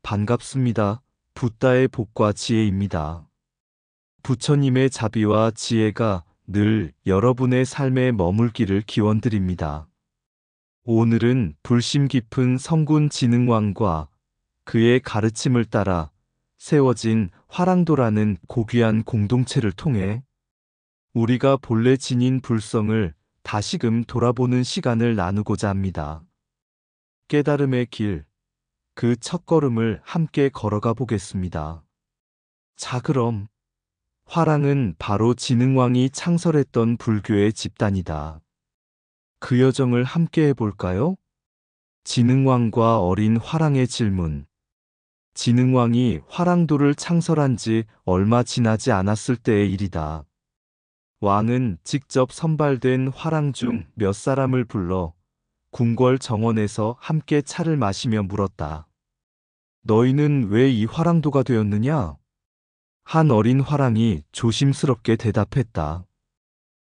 반갑습니다. 붓다의 복과 지혜입니다. 부처님의 자비와 지혜가 늘 여러분의 삶에 머물기를 기원드립니다. 오늘은 불심 깊은 성군 진흥왕과 그의 가르침을 따라 세워진 화랑도라는 고귀한 공동체를 통해 우리가 본래 지닌 불성을 다시금 돌아보는 시간을 나누고자 합니다. 깨달음의 길, 그 첫걸음을 함께 걸어가 보겠습니다. 자, 그럼 화랑은 바로 진흥왕이 창설했던 불교의 집단이다. 그 여정을 함께 해볼까요? 진흥왕과 어린 화랑의 질문. 진흥왕이 화랑도를 창설한 지 얼마 지나지 않았을 때의 일이다. 왕은 직접 선발된 화랑 중 몇 사람을 불러 궁궐 정원에서 함께 차를 마시며 물었다. 너희는 왜 이 화랑도가 되었느냐? 한 어린 화랑이 조심스럽게 대답했다.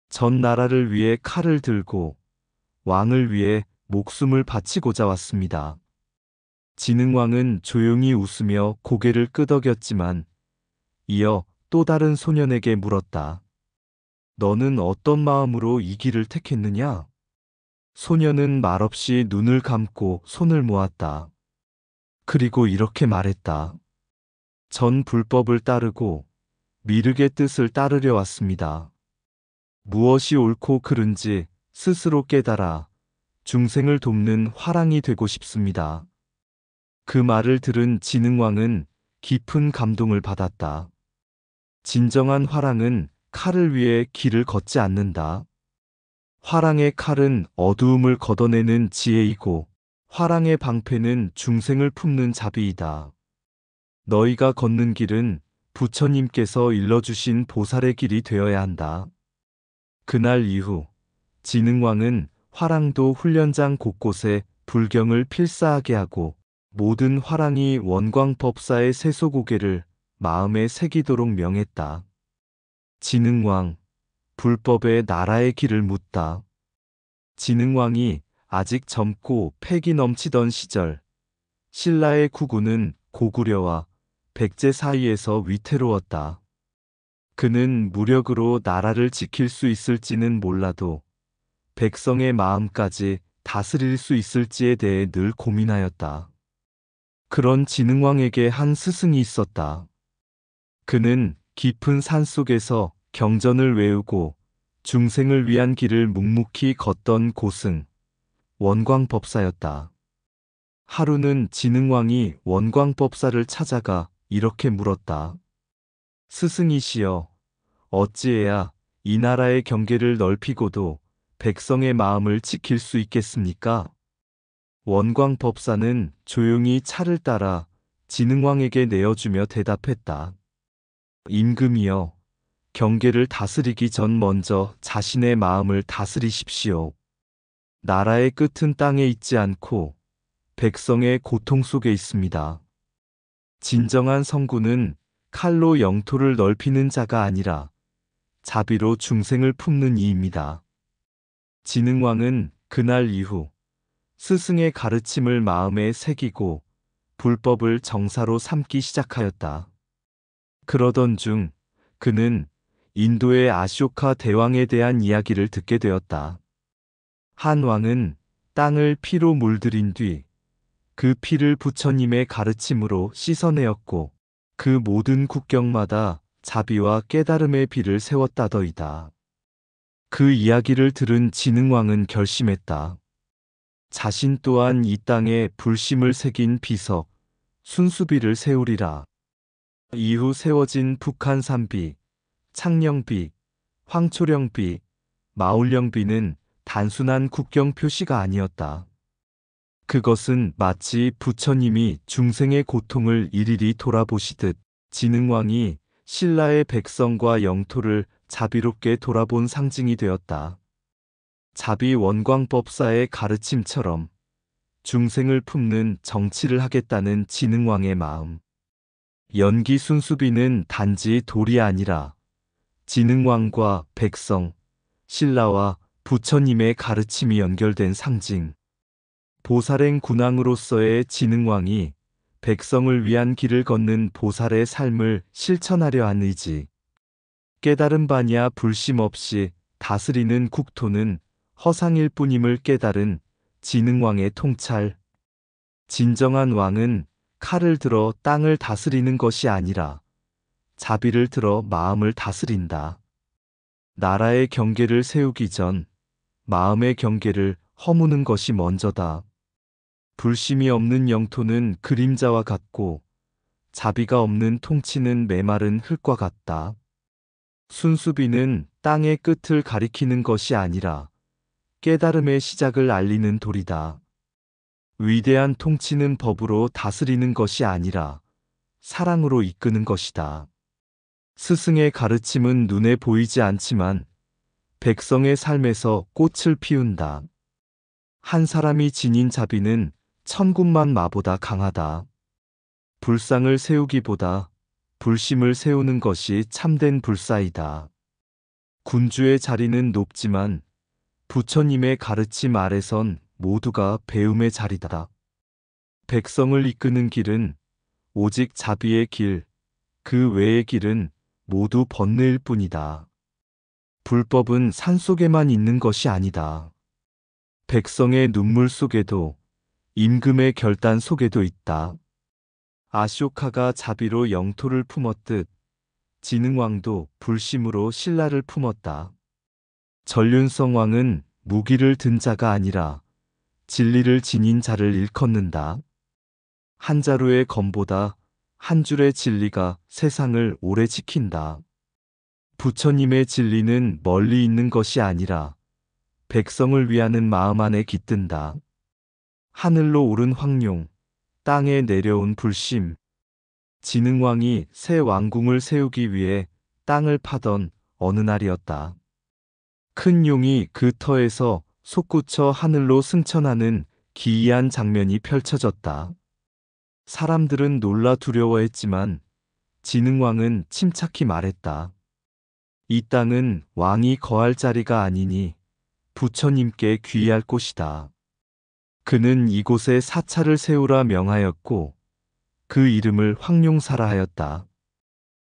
전 나라를 위해 칼을 들고 왕을 위해 목숨을 바치고자 왔습니다. 진흥왕은 조용히 웃으며 고개를 끄덕였지만 이어 또 다른 소년에게 물었다. 너는 어떤 마음으로 이 길을 택했느냐? 소년은 말없이 눈을 감고 손을 모았다. 그리고 이렇게 말했다. 전 불법을 따르고 미륵의 뜻을 따르려 왔습니다. 무엇이 옳고 그른지 스스로 깨달아 중생을 돕는 화랑이 되고 싶습니다. 그 말을 들은 진흥왕은 깊은 감동을 받았다. 진정한 화랑은 칼을 위해 길을 걷지 않는다. 화랑의 칼은 어두움을 걷어내는 지혜이고 화랑의 방패는 중생을 품는 자비이다. 너희가 걷는 길은 부처님께서 일러주신 보살의 길이 되어야 한다. 그날 이후 진흥왕은 화랑도 훈련장 곳곳에 불경을 필사하게 하고 모든 화랑이 원광법사의 세소고개를 마음에 새기도록 명했다. 진흥왕, 불법의 나라의 길을 묻다. 진흥왕이 아직 젊고 패기 넘치던 시절, 신라의 국우는 고구려와 백제 사이에서 위태로웠다. 그는 무력으로 나라를 지킬 수 있을지는 몰라도 백성의 마음까지 다스릴 수 있을지에 대해 늘 고민하였다. 그런 진흥왕에게 한 스승이 있었다. 그는 깊은 산속에서 경전을 외우고 중생을 위한 길을 묵묵히 걷던 고승, 원광법사였다. 하루는 진흥왕이 원광법사를 찾아가 이렇게 물었다. 스승이시여, 어찌해야 이 나라의 경계를 넓히고도 백성의 마음을 지킬 수 있겠습니까? 원광법사는 조용히 차를 따라 진흥왕에게 내어주며 대답했다. 임금이여, 경계를 다스리기 전 먼저 자신의 마음을 다스리십시오. 나라의 끝은 땅에 있지 않고 백성의 고통 속에 있습니다. 진정한 성군은 칼로 영토를 넓히는 자가 아니라 자비로 중생을 품는 이입니다. 진흥왕은 그날 이후 스승의 가르침을 마음에 새기고 불법을 정사로 삼기 시작하였다. 그러던 중 그는 인도의 아쇼카 대왕에 대한 이야기를 듣게 되었다. 한 왕은 땅을 피로 물들인 뒤 그 피를 부처님의 가르침으로 씻어내었고 그 모든 국경마다 자비와 깨달음의 비를 세웠다더이다. 그 이야기를 들은 진흥왕은 결심했다. 자신 또한 이 땅에 불심을 새긴 비석, 순수비를 세우리라. 이후 세워진 북한산비, 창령비, 황초령비, 마울령비는 단순한 국경 표시가 아니었다. 그것은 마치 부처님이 중생의 고통을 일일이 돌아보시듯 진흥왕이 신라의 백성과 영토를 자비롭게 돌아본 상징이 되었다. 자비 원광법사의 가르침처럼 중생을 품는 정치를 하겠다는 진흥왕의 마음. 연기 순수비는 단지 돌이 아니라 진흥왕과 백성, 신라와 부처님의 가르침이 연결된 상징. 보살행 군왕으로서의 진흥왕이 백성을 위한 길을 걷는 보살의 삶을 실천하려 한 의지. 깨달은 바냐 불심 없이 다스리는 국토는 허상일 뿐임을 깨달은 지능왕의 통찰. 진정한 왕은 칼을 들어 땅을 다스리는 것이 아니라 자비를 들어 마음을 다스린다. 나라의 경계를 세우기 전 마음의 경계를 허무는 것이 먼저다. 불심이 없는 영토는 그림자와 같고 자비가 없는 통치는 메마른 흙과 같다. 순수비는 땅의 끝을 가리키는 것이 아니라 깨달음의 시작을 알리는 돌이다. 위대한 통치는 법으로 다스리는 것이 아니라 사랑으로 이끄는 것이다. 스승의 가르침은 눈에 보이지 않지만 백성의 삶에서 꽃을 피운다. 한 사람이 지닌 자비는 천군만 마보다 강하다. 불상을 세우기보다 불심을 세우는 것이 참된 불사이다. 군주의 자리는 높지만 부처님의 가르침 아래선 모두가 배움의 자리다. 백성을 이끄는 길은 오직 자비의 길, 그 외의 길은 모두 번뇌일 뿐이다. 불법은 산속에만 있는 것이 아니다. 백성의 눈물 속에도 임금의 결단 속에도 있다. 아쇼카가 자비로 영토를 품었듯 지능왕도 불심으로 신라를 품었다. 전륜성왕은 무기를 든 자가 아니라 진리를 지닌 자를 일컫는다. 한 자루의 검보다 한 줄의 진리가 세상을 오래 지킨다. 부처님의 진리는 멀리 있는 것이 아니라 백성을 위하는 마음 안에 깃든다. 하늘로 오른 황룡, 땅에 내려온 불심. 지능왕이 새 왕궁을 세우기 위해 땅을 파던 어느 날이었다. 큰 용이 그 터에서 솟구쳐 하늘로 승천하는 기이한 장면이 펼쳐졌다. 사람들은 놀라 두려워했지만 지능왕은 침착히 말했다. 이 땅은 왕이 거할 자리가 아니니 부처님께 귀의할 곳이다. 그는 이곳에 사찰을 세우라 명하였고 그 이름을 황룡사라 하였다.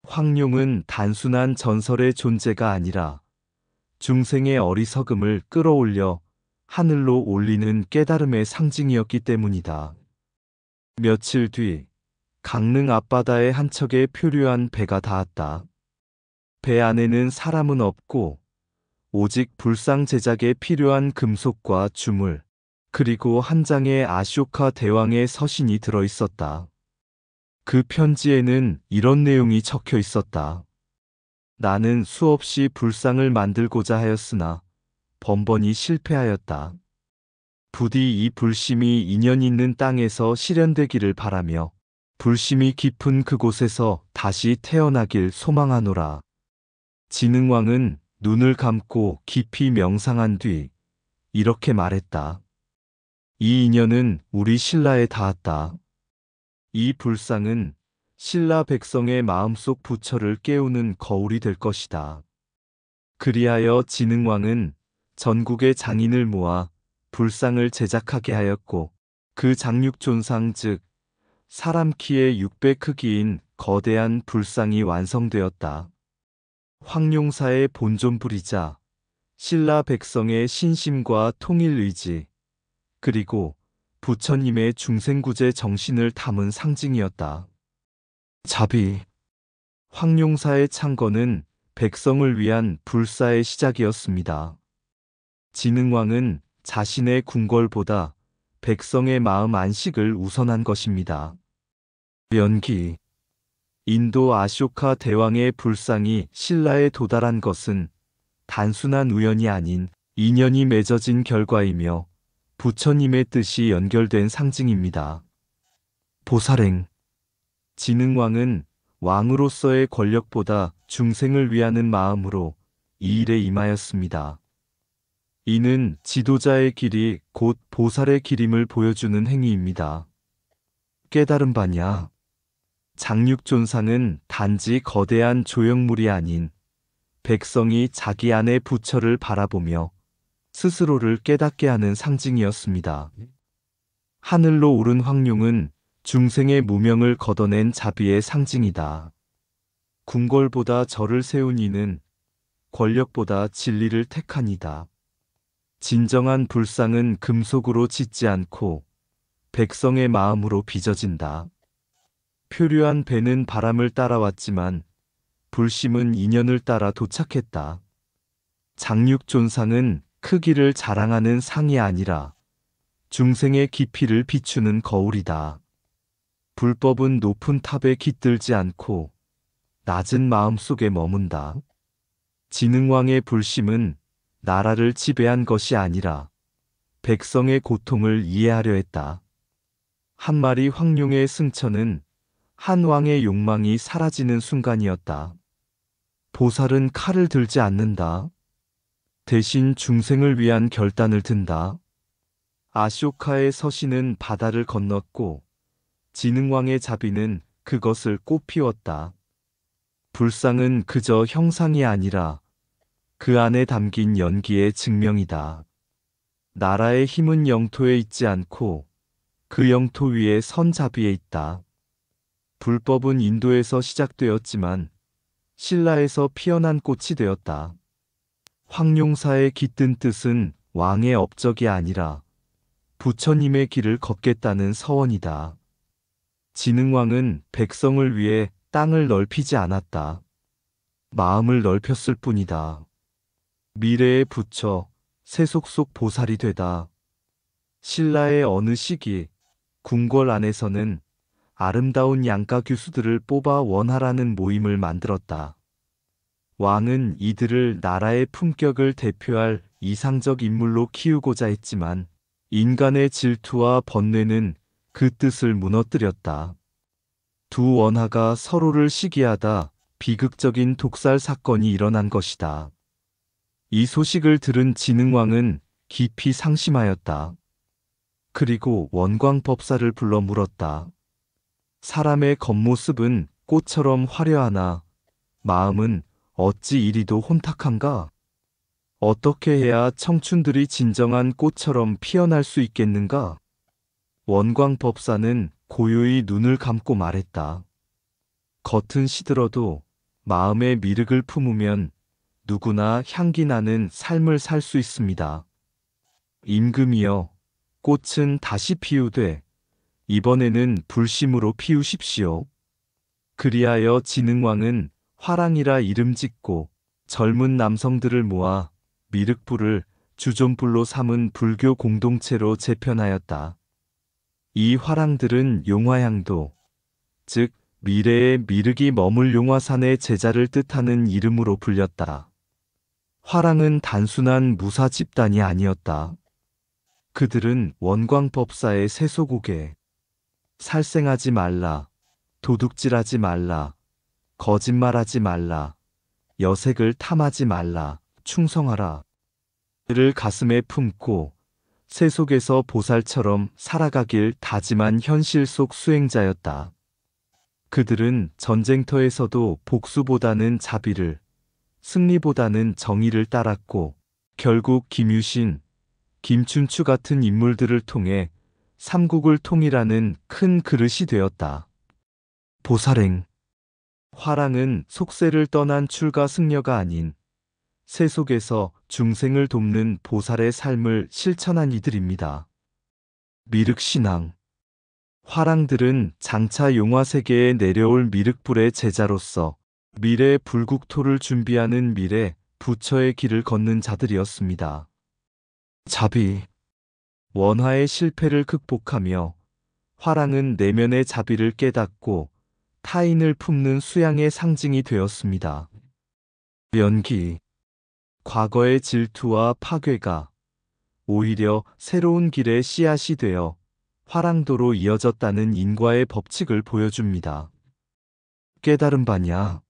황룡은 단순한 전설의 존재가 아니라 중생의 어리석음을 끌어올려 하늘로 올리는 깨달음의 상징이었기 때문이다. 며칠 뒤 강릉 앞바다의 한 척에 표류한 배가 닿았다. 배 안에는 사람은 없고 오직 불상 제작에 필요한 금속과 주물, 그리고 한 장의 아쇼카 대왕의 서신이 들어 있었다. 그 편지에는 이런 내용이 적혀 있었다. 나는 수없이 불상을 만들고자 하였으나 번번이 실패하였다. 부디 이 불심이 인연 있는 땅에서 실현되기를 바라며 불심이 깊은 그곳에서 다시 태어나길 소망하노라. 지능왕은 눈을 감고 깊이 명상한 뒤 이렇게 말했다. 이 인연은 우리 신라에 닿았다. 이 불상은 신라 백성의 마음속 부처를 깨우는 거울이 될 것이다. 그리하여 지능왕은 전국의 장인을 모아 불상을 제작하게 하였고 그 장육존상 즉 사람 키의 6배 크기인 거대한 불상이 완성되었다. 황룡사의 본존불이자 신라 백성의 신심과 통일의지 그리고 부처님의 중생구제 정신을 담은 상징이었다. 자비. 황룡사의 창건은 백성을 위한 불사의 시작이었습니다. 지능왕은 자신의 궁궐보다 백성의 마음 안식을 우선한 것입니다. 연기. 인도 아쇼카 대왕의 불상이 신라에 도달한 것은 단순한 우연이 아닌 인연이 맺어진 결과이며 부처님의 뜻이 연결된 상징입니다. 보살행. 지능왕은 왕으로서의 권력보다 중생을 위하는 마음으로 이 일에 임하였습니다. 이는 지도자의 길이 곧 보살의 길임을 보여주는 행위입니다. 깨달은 바냐. 장육존상은 단지 거대한 조형물이 아닌 백성이 자기 안의 부처를 바라보며 스스로를 깨닫게 하는 상징이었습니다. 하늘로 오른 황룡은 중생의 무명을 걷어낸 자비의 상징이다. 궁궐보다 절을 세운 이는 권력보다 진리를 택한 이다. 진정한 불상은 금속으로 짓지 않고 백성의 마음으로 빚어진다. 표류한 배는 바람을 따라왔지만 불심은 인연을 따라 도착했다. 장육존상은 크기를 자랑하는 상이 아니라 중생의 깊이를 비추는 거울이다. 불법은 높은 탑에 깃들지 않고 낮은 마음 속에 머문다. 진흥왕의 불심은 나라를 지배한 것이 아니라 백성의 고통을 이해하려 했다. 한 마리 황룡의 승천은 한 왕의 욕망이 사라지는 순간이었다. 보살은 칼을 들지 않는다. 대신 중생을 위한 결단을 든다. 아쇼카의 서신은 바다를 건넜고 진흥왕의 자비는 그것을 꽃피웠다. 불상은 그저 형상이 아니라 그 안에 담긴 연기의 증명이다. 나라의 힘은 영토에 있지 않고 그 영토 위에 선자비에 있다. 불법은 인도에서 시작되었지만 신라에서 피어난 꽃이 되었다. 황룡사의 깃든 뜻은 왕의 업적이 아니라 부처님의 길을 걷겠다는 서원이다. 진흥왕은 백성을 위해 땅을 넓히지 않았다. 마음을 넓혔을 뿐이다. 미래의 부처, 세속 속 보살이 되다. 신라의 어느 시기 궁궐 안에서는 아름다운 양가 규수들을 뽑아 원하라는 모임을 만들었다. 왕은 이들을 나라의 품격을 대표할 이상적 인물로 키우고자 했지만 인간의 질투와 번뇌는 그 뜻을 무너뜨렸다. 두 원하가 서로를 시기하다 비극적인 독살 사건이 일어난 것이다. 이 소식을 들은 진흥왕은 깊이 상심하였다. 그리고 원광법사를 불러 물었다. 사람의 겉모습은 꽃처럼 화려하나 마음은 어찌 이리도 혼탁한가? 어떻게 해야 청춘들이 진정한 꽃처럼 피어날 수 있겠는가? 원광법사는 고요히 눈을 감고 말했다. 겉은 시들어도 마음의 미륵을 품으면 누구나 향기 나는 삶을 살 수 있습니다. 임금이여, 꽃은 다시 피우되 이번에는 불심으로 피우십시오. 그리하여 진흥왕은 화랑이라 이름 짓고 젊은 남성들을 모아 미륵불을 주존불로 삼은 불교 공동체로 재편하였다. 이 화랑들은 용화향도, 즉 미래의 미륵이 머물 용화산의 제자를 뜻하는 이름으로 불렸다. 화랑은 단순한 무사 집단이 아니었다. 그들은 원광법사의 세속옥에 살생하지 말라, 도둑질하지 말라, 거짓말하지 말라, 여색을 탐하지 말라, 충성하라 를 가슴에 품고 세속에서 보살처럼 살아가길 다짐한 현실 속 수행자였다. 그들은 전쟁터에서도 복수보다는 자비를, 승리보다는 정의를 따랐고 결국 김유신, 김춘추 같은 인물들을 통해 삼국을 통일하는 큰 그릇이 되었다. 보살행. 화랑은 속세를 떠난 출가 승려가 아닌 세속에서 중생을 돕는 보살의 삶을 실천한 이들입니다. 미륵신앙. 화랑들은 장차 용화세계에 내려올 미륵불의 제자로서 미래 불국토를 준비하는 미래 부처의 길을 걷는 자들이었습니다. 자비. 원화의 실패를 극복하며 화랑은 내면의 자비를 깨닫고 타인을 품는 수양의 상징이 되었습니다. 연기. 과거의 질투와 파괴가 오히려 새로운 길의 씨앗이 되어 화랑도로 이어졌다는 인과의 법칙을 보여줍니다. 깨달은 바냐?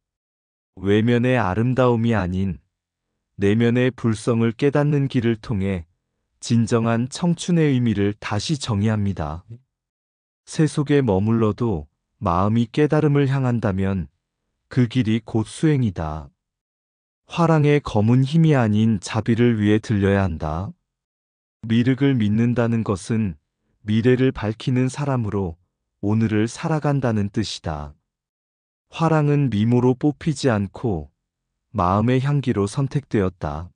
외면의 아름다움이 아닌 내면의 불성을 깨닫는 길을 통해 진정한 청춘의 의미를 다시 정의합니다. 세속에 머물러도 마음이 깨달음을 향한다면 그 길이 곧 수행이다. 화랑의 검은 힘이 아닌 자비를 위해 들려야 한다. 미륵을 믿는다는 것은 미래를 밝히는 사람으로 오늘을 살아간다는 뜻이다. 화랑은 미모로 뽑히지 않고 마음의 향기로 선택되었다.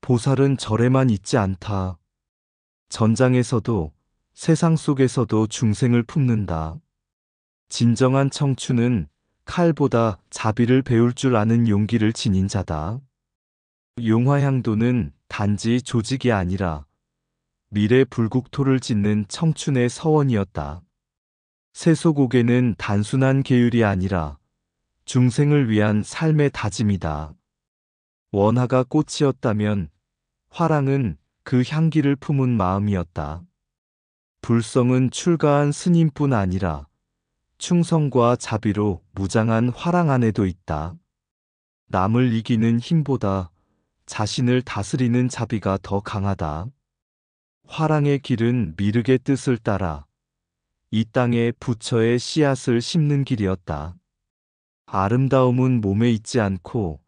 보살은 절에만 있지 않다. 전장에서도 세상 속에서도 중생을 품는다. 진정한 청춘은 칼보다 자비를 배울 줄 아는 용기를 지닌 자다. 용화향도는 단지 조직이 아니라 미래 불국토를 짓는 청춘의 서원이었다. 세속옥에는 단순한 계율이 아니라 중생을 위한 삶의 다짐이다. 원화가 꽃이었다면 화랑은 그 향기를 품은 마음이었다. 불성은 출가한 스님뿐 아니라 충성과 자비로 무장한 화랑 안에도 있다. 남을 이기는 힘보다 자신을 다스리는 자비가 더 강하다. 화랑의 길은 미륵의 뜻을 따라 이 땅에 부처의 씨앗을 심는 길이었다. 아름다움은 몸에 있지 않고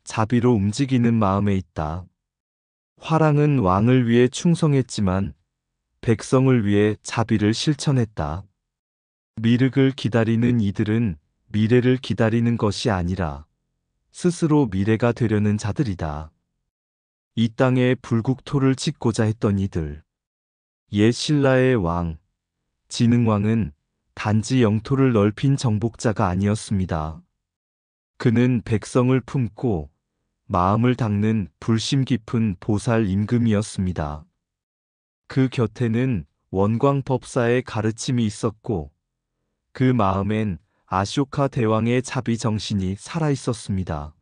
자비로 움직이는 마음에 있다. 화랑은 왕을 위해 충성했지만 백성을 위해 자비를 실천했다. 미륵을 기다리는 이들은 미래를 기다리는 것이 아니라 스스로 미래가 되려는 자들이다. 이 땅에 불국토를 짓고자 했던 이들. 옛 신라의 왕, 진흥왕은 단지 영토를 넓힌 정복자가 아니었습니다. 그는 백성을 품고 마음을 닦는 불심 깊은 보살 임금이었습니다. 그 곁에는 원광법사의 가르침이 있었고 그 마음엔 아쇼카 대왕의 자비 정신이 살아 있었습니다.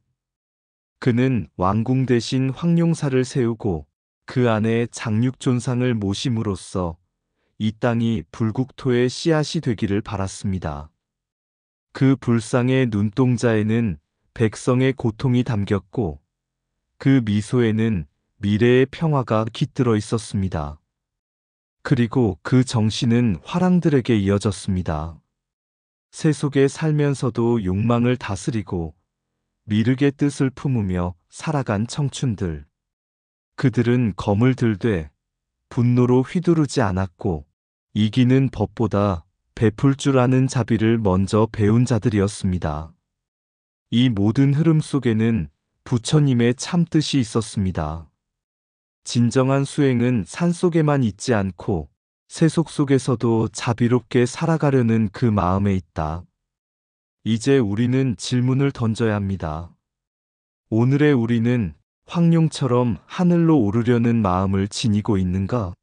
그는 왕궁 대신 황룡사를 세우고 그 안에 장육존상을 모심으로써 이 땅이 불국토의 씨앗이 되기를 바랐습니다. 그 불상의 눈동자에는 백성의 고통이 담겼고 그 미소에는 미래의 평화가 깃들어 있었습니다. 그리고 그 정신은 화랑들에게 이어졌습니다. 세속에 살면서도 욕망을 다스리고 미륵의 뜻을 품으며 살아간 청춘들. 그들은 검을 들되 분노로 휘두르지 않았고 이기는 법보다 베풀 줄 아는 자비를 먼저 배운 자들이었습니다. 이 모든 흐름 속에는 부처님의 참뜻이 있었습니다. 진정한 수행은 산속에만 있지 않고 세속 속에서도 자비롭게 살아가려는 그 마음에 있다. 이제 우리는 질문을 던져야 합니다. 오늘의 우리는 황룡처럼 하늘로 오르려는 마음을 지니고 있는가?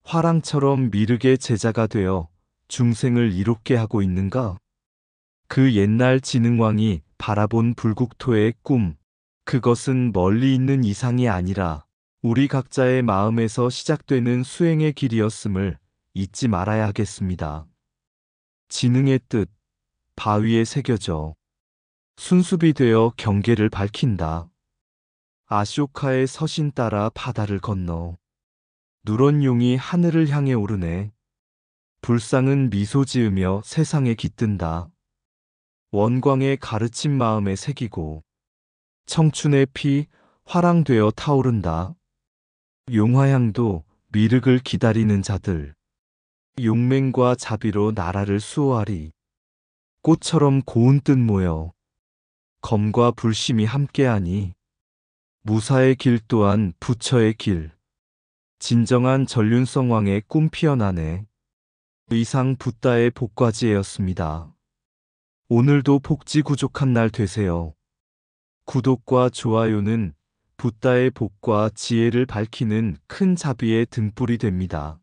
화랑처럼 미륵의 제자가 되어 중생을 이롭게 하고 있는가? 그 옛날 진흥왕이 바라본 불국토의 꿈, 그것은 멀리 있는 이상이 아니라 우리 각자의 마음에서 시작되는 수행의 길이었음을 잊지 말아야 하겠습니다. 진흥의 뜻, 바위에 새겨져 순수비 되어 경계를 밝힌다. 아쇼카의 서신 따라 바다를 건너 누런 용이 하늘을 향해 오르네. 불상은 미소 지으며 세상에 깃든다. 원광의 가르침 마음에 새기고 청춘의 피 화랑되어 타오른다. 용화향도 미륵을 기다리는 자들. 용맹과 자비로 나라를 수호하리. 꽃처럼 고운 뜻 모여 검과 불심이 함께하니 무사의 길 또한 부처의 길. 진정한 전륜성왕의 꿈 피어나네. 이상 붓다의 복과지혜였습니다. 오늘도 복지 구족한 날 되세요. 구독과 좋아요는 붓다의 복과 지혜를 밝히는 큰 자비의 등불이 됩니다.